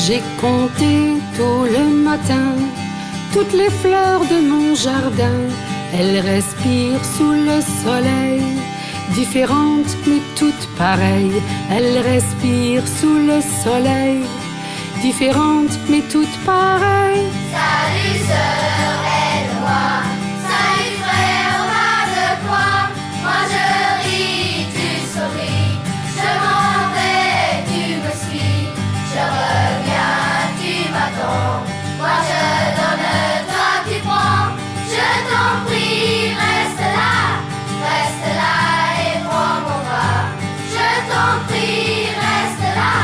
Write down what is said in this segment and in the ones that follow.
J'ai compté tôt le matin toutes les fleurs de mon jardin. Elles respirent sous le soleil, différentes mais toutes pareilles. Elles respirent sous le soleil, différentes mais toutes pareilles. Salut sœur, aide-moi. Salut frère, on a de quoi. Moi je ris, tu souris. Je m'en vais, tu me suis. Je reviens, tu m'attends. Moi je donne, toi tu prends. Je t'en prie, reste là et prends mon bras. Je t'en prie, reste là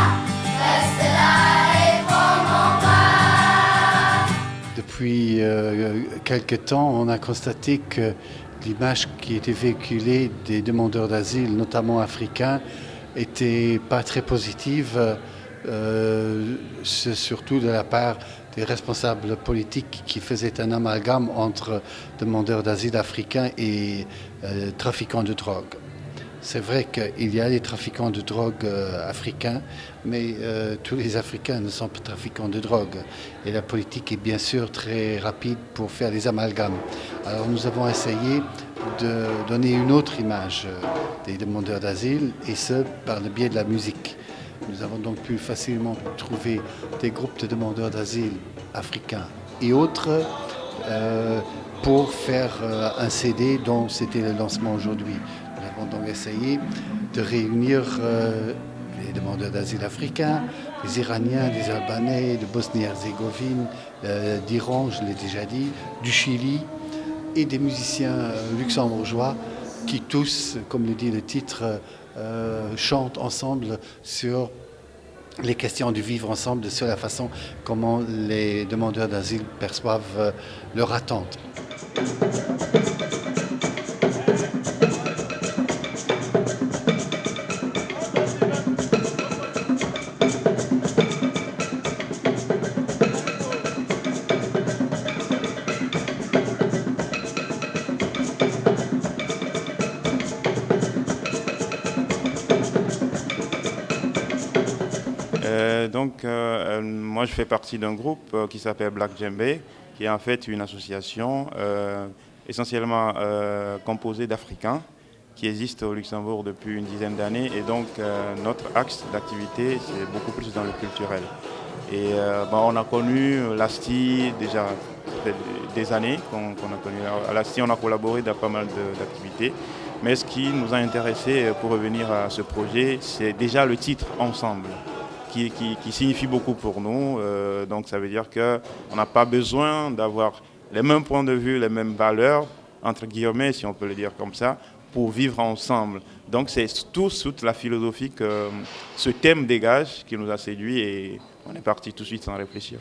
et prends mon bras. Depuis quelque temps, on a constaté que l'image qui était véhiculée des demandeurs d'asile, notamment africains, était pas très positive, surtout de la part des responsables politiques qui faisaient un amalgame entre demandeurs d'asile africains et trafiquants de drogue. C'est vrai qu'il y a des trafiquants de drogue africains, mais tous les Africains ne sont pas trafiquants de drogue. Et la politique est bien sûr très rapide pour faire des amalgames. Alors nous avons essayé de donner une autre image des demandeurs d'asile, et ce, par le biais de la musique. Nous avons donc pu facilement trouver des groupes de demandeurs d'asile africains et autres pour faire un CD dont c'était le lancement aujourd'hui. Nous avons donc essayé de réunir les demandeurs d'asile africains, les Iraniens, les Albanais, de Bosnie-Herzégovine, d'Iran, je l'ai déjà dit, du Chili, et des musiciens luxembourgeois qui tous, comme le dit le titre, chantent ensemble sur les questions du vivre ensemble, sur la façon comment les demandeurs d'asile perçoivent leurs attentes. Moi je fais partie d'un groupe qui s'appelle Black Djembé, qui est en fait une association essentiellement composée d'Africains qui existe au Luxembourg depuis une dizaine d'années, et donc notre axe d'activité c'est beaucoup plus dans le culturel. Et on a connu l'ASTI déjà, ça fait des années qu'on a connu. À l'ASTI on a collaboré dans pas mal d'activités, mais ce qui nous a intéressé pour revenir à ce projet, c'est déjà le titre Ensemble. Qui signifie beaucoup pour nous. Donc ça veut dire qu'on n'a pas besoin d'avoir les mêmes points de vue, les mêmes valeurs, entre guillemets, si on peut le dire comme ça, pour vivre ensemble. Donc c'est toute la philosophie que ce thème dégage qui nous a séduit, et on est parti tout de suite sans réfléchir.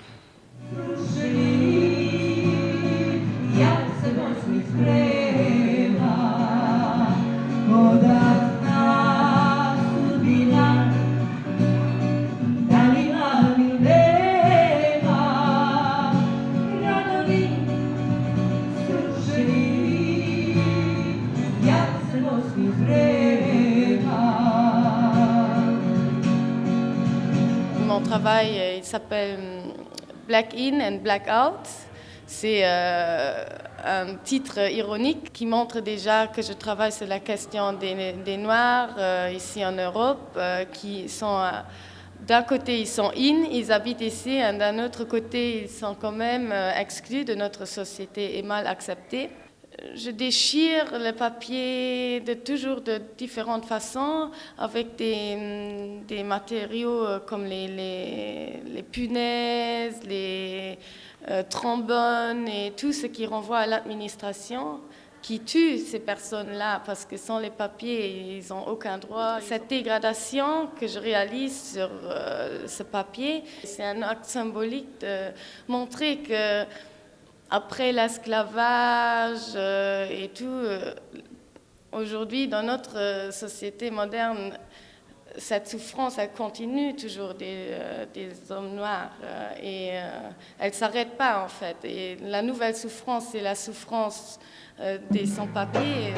Mon travail, il s'appelle Black In and Black Out. C'est un titre ironique qui montre déjà que je travaille sur la question des Noirs ici en Europe, qui sont d'un côté ils sont ils habitent ici, et d'un autre côté ils sont quand même exclus de notre société et mal acceptés. Je déchire le papier toujours de différentes façons, avec des matériaux comme les punaises, les trombones et tout ce qui renvoie à l'administration, qui tue ces personnes-là parce que sans les papiers, ils n'ont aucun droit. Cette dégradation que je réalise sur ce papier, c'est un acte symbolique de montrer que après l'esclavage et tout, aujourd'hui, dans notre société moderne, cette souffrance, elle continue toujours des hommes noirs et elle ne s'arrête pas en fait. Et la nouvelle souffrance, c'est la souffrance des sans-papiers.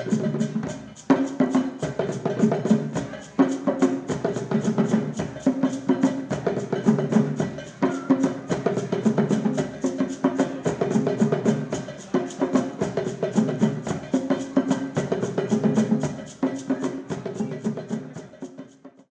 Thank you.